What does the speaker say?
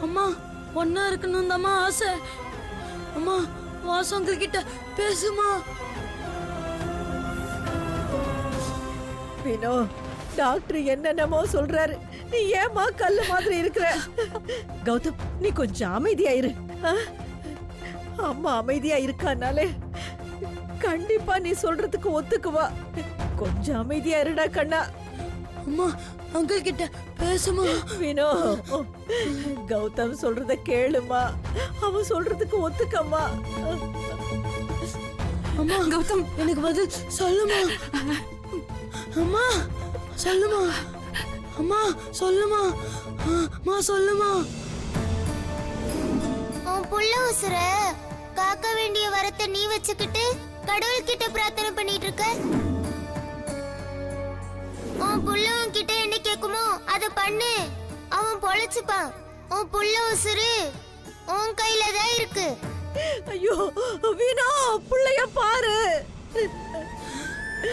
அம்மா ஒன்னா இருக்கணும் தாம்மா ஆசை. அம்மா வாசு அங்கிள் கிட்ட பேசுமா. வினோ, டாக்டர் என்னென்னமோ சொல்றாரு, நீ ஏமா கல்லு மாதிரி இருக்கிற? கௌதம், நீ கொஞ்சம் அமைதியா இரு. அம்மா அமைதியா இருக்கானாலே கண்டிப்பா நீ சொல்றதுக்கு ஒத்துக்குவா. கொஞ்சம் அமைதியா இருடா கண்ணா. அம்மா அங்கிள் கிட்ட பேசுமா. வினோ, கௌதம் சொல்றத கேளுமா, அவன் சொல்றதுக்கு ஒத்துக்கம்மா. அம்மா கௌதம் எனக்கு பதில் சொல்லுமா. அம்மா சொல்லுமா. அம்மா சொல்லுமா. அம்மா சொல்லுமா. உன் புள்ள உசுர காக்க வேண்டிய வரத்தை நீ வச்சுக்கிட்டு கடவுள் கிட்ட பிரார்த்தனை பண்ணிட்டு இருக்க. உன் புள்ள உன்கிட்ட என்ன கேக்குமோ அத பண்ணு, அவன் பொழைச்சுப்பான். உன் புள்ள உசுரு உன் கையில தான் இருக்கு. ஐயோ வினோ, புள்ள